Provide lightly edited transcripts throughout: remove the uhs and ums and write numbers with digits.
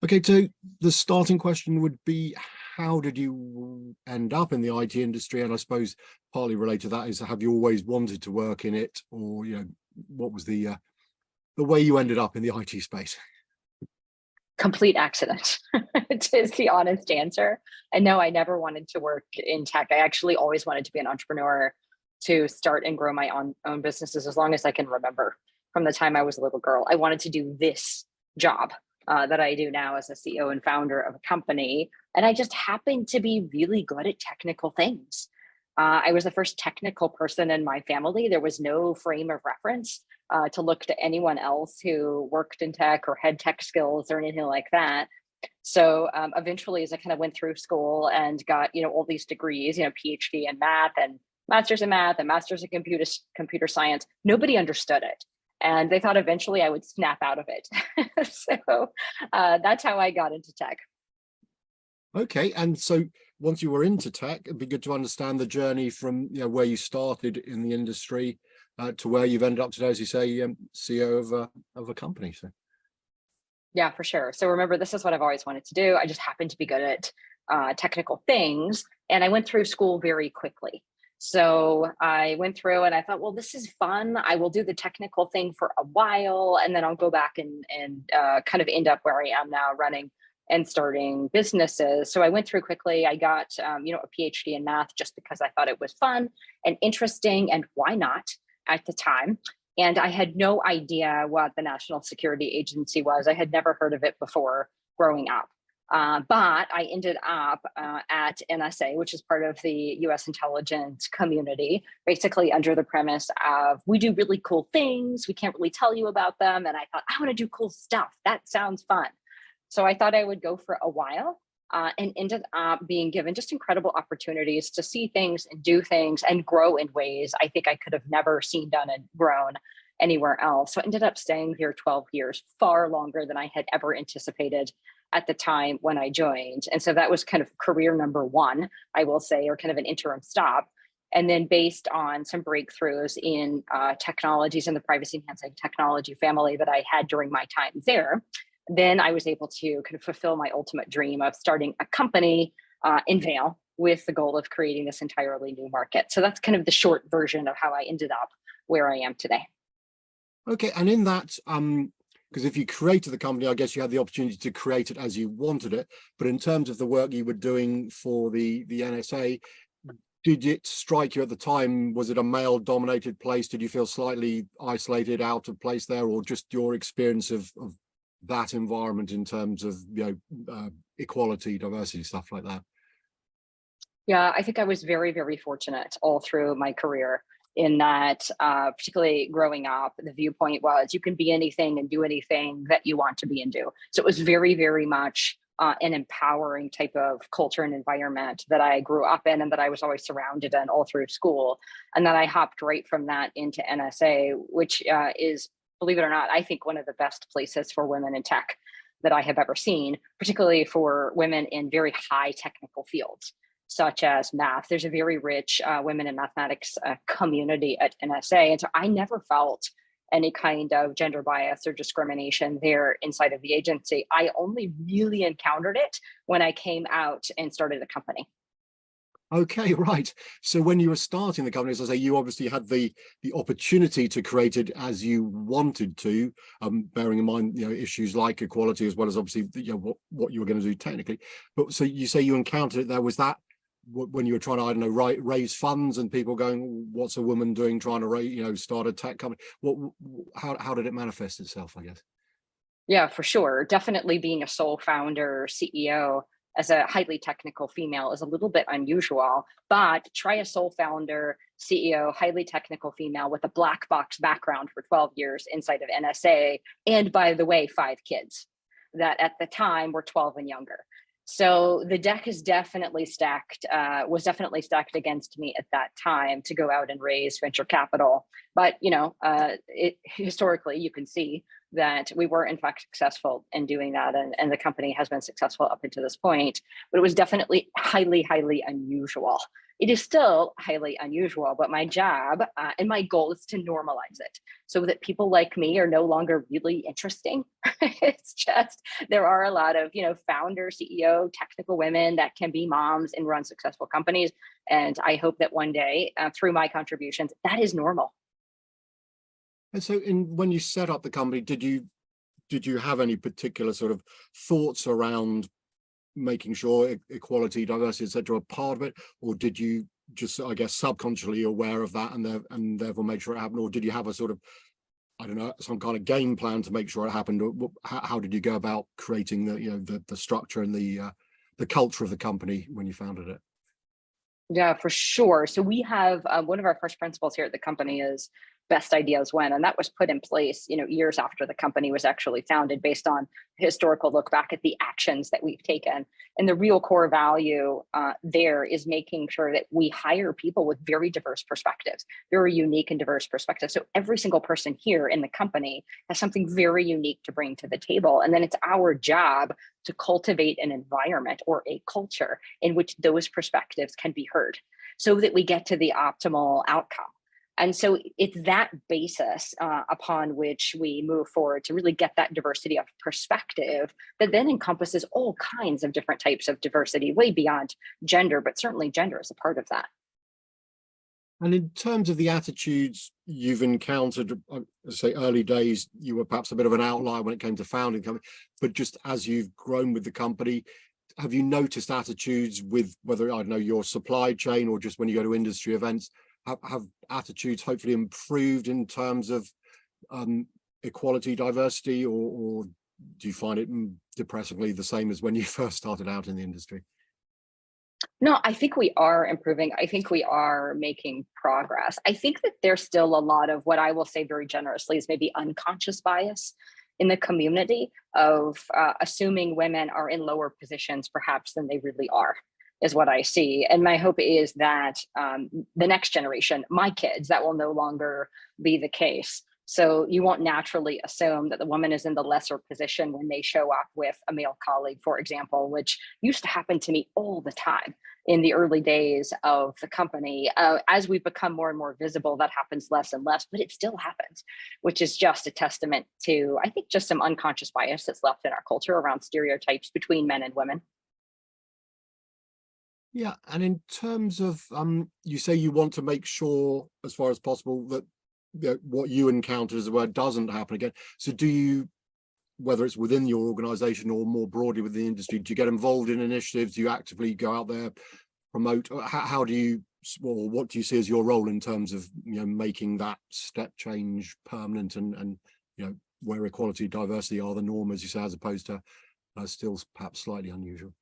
Okay, so the starting question would be, how did you end up in the IT industry? And I suppose partly related to that is, have you always wanted to work in it, or what was the way you ended up in the IT space? Complete accident. It is the honest answer. And no, I never wanted to work in tech. I actually always wanted to be an entrepreneur, to start and grow my own businesses as long as I can remember. From the time I was a little girl, I wanted to do this job that I do now as a CEO and founder of a company. And I just happened to be really good at technical things. I was the first technical person in my family. There was no frame of reference to look to anyone else who worked in tech or had tech skills or anything like that. So eventually, as I kind of went through school and got all these degrees, PhD in math and master's in math and master's in computer science, nobody understood it. And they thought eventually I would snap out of it. So that's how I got into tech. Okay, and so once you were into tech, it'd be good to understand the journey from where you started in the industry to where you've ended up today, as you say, CEO of a company. So yeah, for sure. So remember, this is what I've always wanted to do. I just happened to be good at technical things, and I went through school very quickly. So I went through and I thought, well, this is fun. I will do the technical thing for a while, and then I'll go back and kind of end up where I am now, running and starting businesses. So I went through quickly. I got a PhD in math just because I thought it was fun and interesting, and why not at the time. And I had no idea what the National Security Agency was. I had never heard of it before growing up. But I ended up at NSA, which is part of the US intelligence community, basically under the premise of, we do really cool things, we can't really tell you about them. And I thought, I want to do cool stuff. That sounds fun. So I thought I would go for a while and ended up being given just incredible opportunities to see things and do things and grow in ways I think I could have never seen done and grown anywhere else. So I ended up staying here 12 years, far longer than I had ever anticipated at the time when I joined. And so that was kind of career number one, I will say, or kind of an interim stop. And then based on some breakthroughs in technologies in the privacy enhancing technology family that I had during my time there, then I was able to kind of fulfill my ultimate dream of starting a company, Enveil, with the goal of creating this entirely new market. So that's kind of the short version of how I ended up where I am today. okay, and in that, because if you created the company, I guess you had the opportunity to create it as you wanted it. But in terms of the work you were doing for the NSA, did it strike you at the time? Was it a male-dominated place? Did you feel slightly isolated, out of place there, or just your experience of that environment in terms of equality, diversity, stuff like that? Yeah, I think I was very, very fortunate all through my career in that, particularly growing up, the viewpoint was you can be anything and do anything that you want to be and do. So it was very, very much an empowering type of culture and environment that I grew up in and that I was always surrounded in all through school. And then I hopped right from that into NSA, which is, believe it or not, I think one of the best places for women in tech that I have ever seen, particularly for women in very high technical fields, such as math. There's a very rich women in mathematics community at NSA. And so I never felt any kind of gender bias or discrimination there inside of the agency. I only really encountered it when I came out and started a company. Okay, right. So when you were starting the company, as I say, you obviously had the opportunity to create it as you wanted to, bearing in mind issues like equality, as well as obviously what you were going to do technically. But so you say you encountered it there. Was that when you were trying to, I don't know, raise funds and people going, what's a woman doing trying to raise, start a tech company? How did it manifest itself, I guess? Yeah, for sure. Definitely being a sole founder, CEO, as a highly technical female is a little bit unusual, but try a sole founder, CEO, highly technical female with a black box background for 12 years inside of NSA. And by the way, 5 kids that at the time were 12 and younger. So the deck is definitely stacked, was definitely stacked against me at that time to go out and raise venture capital. But, historically, you can see that we were in fact successful in doing that. And the company has been successful up until this point, but it was definitely highly, highly unusual It is still highly unusual, but my job and my goal is to normalize it so that people like me are no longer really interesting. It's just, there are a lot of, founder, CEO, technical women that can be moms and run successful companies. And I hope that one day, through my contributions, that is normal. And so when you set up the company, did you have any particular sort of thoughts around making sure equality, diversity, etc. are part of it, or did you just, I guess, subconsciously aware of that and therefore make sure it happened, or did you have a sort of, I don't know, some kind of game plan to make sure it happened, or how did you go about creating the structure and the culture of the company when you founded it? Yeah, for sure. So we have one of our first principles here at the company is best ideas win, and that was put in place, years after the company was actually founded, based on historical look back at the actions that we've taken. And the real core value there is making sure that we hire people with very diverse perspectives, very unique and diverse perspectives. So every single person here in the company has something very unique to bring to the table, and then it's our job to cultivate an environment or a culture in which those perspectives can be heard so that we get to the optimal outcome. And so it's that basis upon which we move forward to really get that diversity of perspective that then encompasses all kinds of different types of diversity, way beyond gender, but certainly gender is a part of that. And in terms of the attitudes you've encountered, say early days, you were perhaps a bit of an outlier when it came to founding company, but just as you've grown with the company, have you noticed attitudes with whether, I don't know, your supply chain or just when you go to industry events, have attitudes hopefully improved in terms of equality, diversity, or do you find it depressingly the same as when you first started out in the industry? No, I think we are improving. I think we are making progress. I think that there's still a lot of what I will say very generously is maybe unconscious bias in the community of assuming women are in lower positions perhaps than they really are, is what I see. And my hope is that the next generation, my kids, that will no longer be the case. So you won't naturally assume that the woman is in the lesser position when they show up with a male colleague, for example, which used to happen to me all the time in the early days of the company. As we've become more and more visible, that happens less and less, but it still happens, which is just a testament to, I think, just some unconscious bias that's left in our culture around stereotypes between men and women. Yeah, and in terms of you say you want to make sure as far as possible that what you encounter as a word doesn't happen again. So do you, whether it's within your organization or more broadly within the industry, do you get involved in initiatives? Do you actively go out there, promote? How do you, or what do you see as your role in terms of making that step change permanent and where equality, diversity are the norm, as you say, as opposed to still perhaps slightly unusual?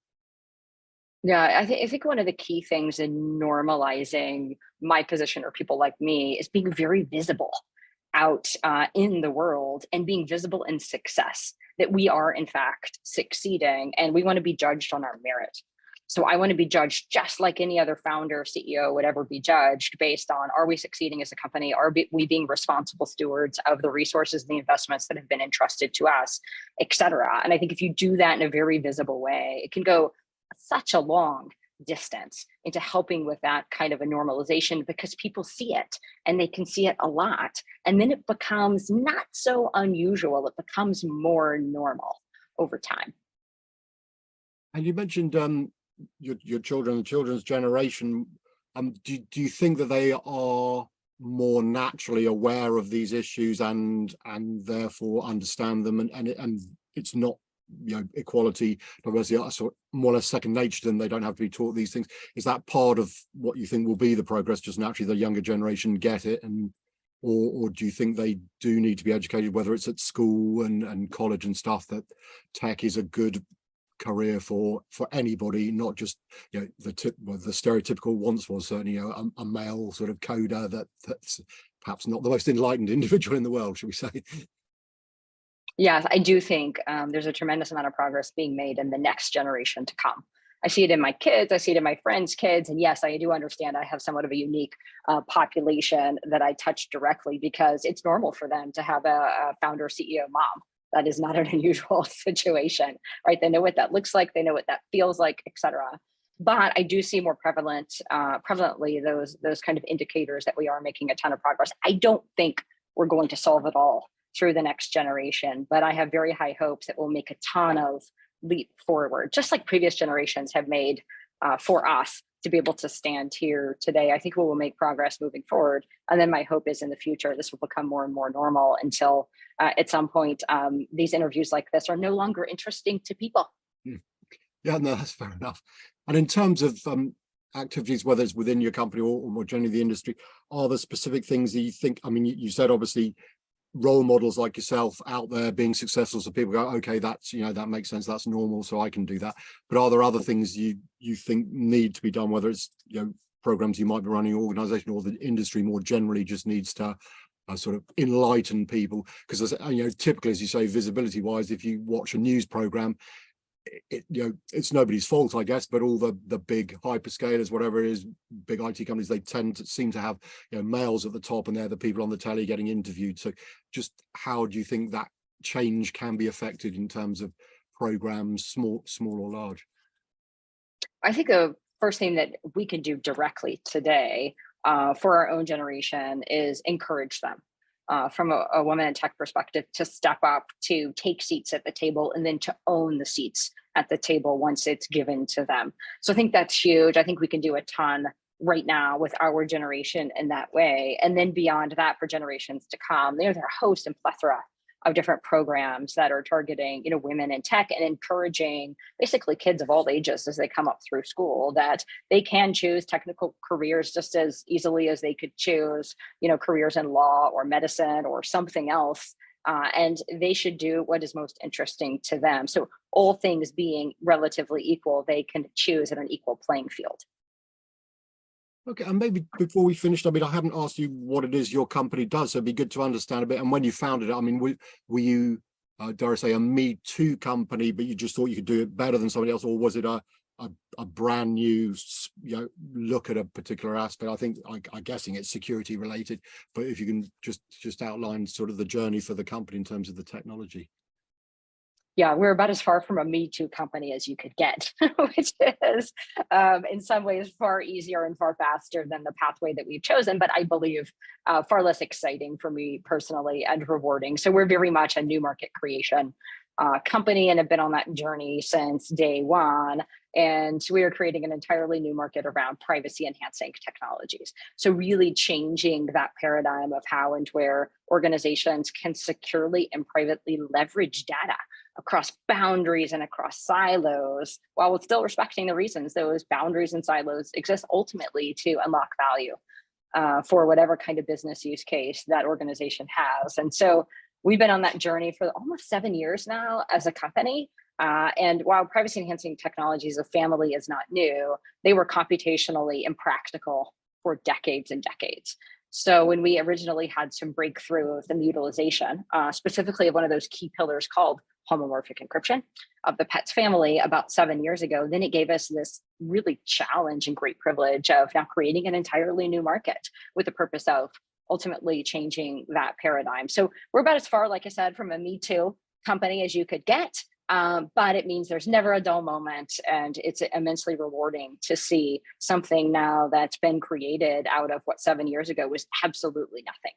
Yeah, I think one of the key things in normalizing my position or people like me is being very visible out in the world and being visible in success, that we are in fact succeeding, and we want to be judged on our merit. So I want to be judged just like any other founder, CEO would ever be judged, based on, are we succeeding as a company? Are we being responsible stewards of the resources and the investments that have been entrusted to us, et cetera? And I think if you do that in a very visible way, it can go such a long distance into helping with that kind of a normalization, because people see it and they can see it a lot. And then it becomes not so unusual. It becomes more normal over time. And you mentioned your children, the children's generation. Do you think that they are more naturally aware of these issues and therefore understand them, and it's not equality, diversity are sort of more or less second nature to them? They don't have to be taught these things. Is that part of what you think will be the progress, just naturally the younger generation get it, and or do you think they do need to be educated, whether it's at school and college and stuff, that tech is a good career for anybody, not just the stereotypical once was certainly a male sort of coder that's perhaps not the most enlightened individual in the world, should we say? Yes, I do think there's a tremendous amount of progress being made in the next generation to come. I see it in my kids, I see it in my friends' kids, and yes, I do understand I have somewhat of a unique population that I touch directly, because it's normal for them to have a founder, CEO mom. That is not an unusual situation, right? They know what that looks like, they know what that feels like, et cetera. But I do see more prevalently those kind of indicators that we are making a ton of progress. I don't think we're going to solve it all through the next generation, but I have very high hopes that we'll make a ton of leap forward, just like previous generations have made for us to be able to stand here today. I think we will make progress moving forward. And then my hope is in the future, this will become more and more normal until at some point, these interviews like this are no longer interesting to people. Yeah, no, that's fair enough. And in terms of activities, whether it's within your company or more generally the industry, are there specific things that you think, I mean, you said obviously role models like yourself out there being successful, so people go, okay, that's, you know, that makes sense, that's normal, so I can do that. But are there other things you think need to be done, whether it's, you know, programs you might be running, organization, or the industry more generally just needs to sort of enlighten people? Because, you know, typically, as you say, visibility wise, if you watch a news program, you know, it's nobody's fault, I guess, but all the big hyperscalers, whatever it is, big IT companies, they tend to seem to have, you know, males at the top, and they're the people on the telly getting interviewed. So just how do you think that change can be affected in terms of programs, small or large? I think the first thing that we can do directly today for our own generation is encourage them. From a woman in tech perspective, to step up, to take seats at the table, and then to own the seats at the table once it's given to them. So I think that's huge. I think we can do a ton right now with our generation in that way. And then beyond that, for generations to come, there are a host and plethora of different programs that are targeting, you know, women in tech and encouraging basically kids of all ages as they come up through school that they can choose technical careers just as easily as they could choose, you know, careers in law or medicine or something else. And they should do what is most interesting to them. So all things being relatively equal, they can choose at an equal playing field. Okay, and maybe before we finish, I mean, I haven't asked you what it is your company does, so it'd be good to understand a bit. And when you founded it, I mean, were you, dare I say, a Me Too company, but you just thought you could do it better than somebody else, or was it a brand new, you know, look at a particular aspect? I think I'm guessing it's security related, but if you can just outline sort of the journey for the company in terms of the technology. Yeah, we're about as far from a Me Too company as you could get, which is in some ways far easier and far faster than the pathway that we've chosen, but I believe far less exciting for me personally and rewarding. So we're very much a new market creation company and have been on that journey since day one. And we are creating an entirely new market around privacy enhancing technologies. So really changing that paradigm of how and where organizations can securely and privately leverage data across boundaries and across silos, while still respecting the reasons those boundaries and silos exist ultimately to unlock value for whatever kind of business use case that organization has. And so we've been on that journey for almost 7 years now as a company. And while privacy enhancing technologies of family is not new, they were computationally impractical for decades and decades. So when we originally had some breakthrough of the utilization, specifically of one of those key pillars called homomorphic encryption of the PETS family about 7 years ago, then it gave us this really challenge and great privilege of now creating an entirely new market with the purpose of ultimately changing that paradigm. So we're about as far, like I said, from a Me Too company as you could get. But it means there's never a dull moment, and it's immensely rewarding to see something now that's been created out of what 7 years ago was absolutely nothing.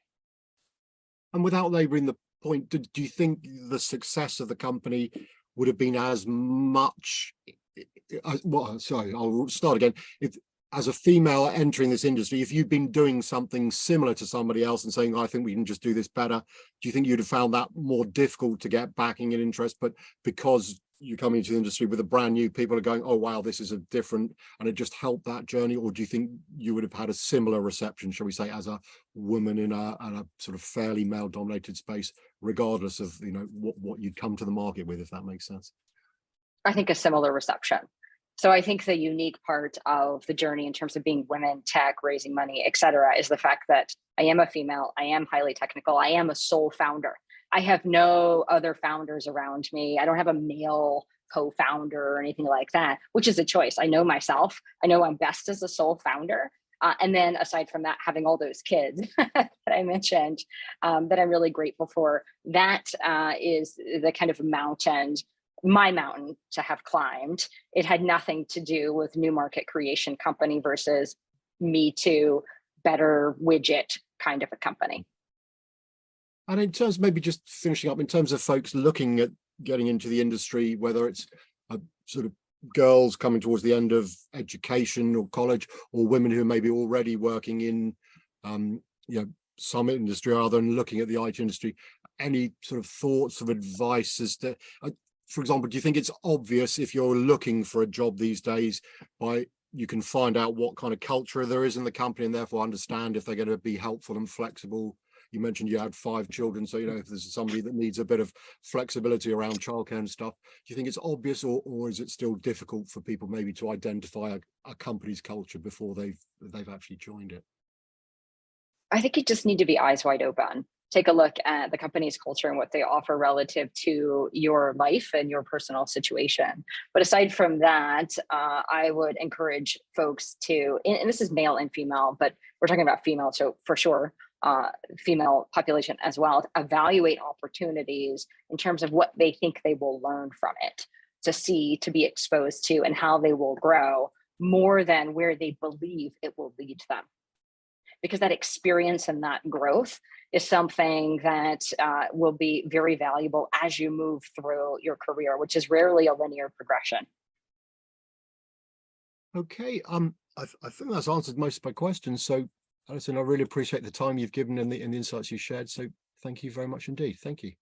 And without laboring the point, do you think the success of the company would have been as much, well, sorry, I'll start again. If, as a female entering this industry, if you'd been doing something similar to somebody else and saying, I think we can just do this better, do you think you'd have found that more difficult to get backing and interest? But because you're coming into the industry with a brand new, people are going, oh, wow, this is a different, and it just helped that journey? Or do you think you would have had a similar reception, shall we say, as a woman in a sort of fairly male dominated space, regardless of, you know, what you'd come to the market with, if that makes sense? I think a similar reception. So I think the unique part of the journey in terms of being women, tech, raising money, et cetera, is the fact that I am a female, I am highly technical, I am a sole founder. I have no other founders around me. I don't have a male co-founder or anything like that, which is a choice. I know myself. I know I'm best as a sole founder. And then aside from that, having all those kids that I mentioned, that I'm really grateful for, that is the kind of mountain my mountain to have climbed. It had nothing to do with new market creation company versus me too, better widget kind of a company. And in terms, maybe just finishing up, in terms of folks looking at getting into the industry, whether it's a sort of girls coming towards the end of education or college, or women who may be already working in some industry or other and looking at the IT industry, any sort of thoughts of advice as to, for example, do you think it's obvious if you're looking for a job these days, you can find out what kind of culture there is in the company and therefore understand if they're going to be helpful and flexible? You mentioned you had 5 children, so if there's somebody that needs a bit of flexibility around childcare and stuff, do you think it's obvious, or is it still difficult for people maybe to identify a company's culture before they've actually joined it? I think you just need to be eyes wide open. Take a look at the company's culture and what they offer relative to your life and your personal situation. But aside from that, I would encourage folks to, and this is male and female, but we're talking about female, so for sure, female population as well, to evaluate opportunities in terms of what they think they will learn from it, to be exposed to, and how they will grow more than where they believe it will lead them. Because that experience and that growth is something that will be very valuable as you move through your career, which is rarely a linear progression. Okay, I think that's answered most of my questions. So, Ellison, I really appreciate the time you've given and the insights you shared. So thank you very much indeed. Thank you.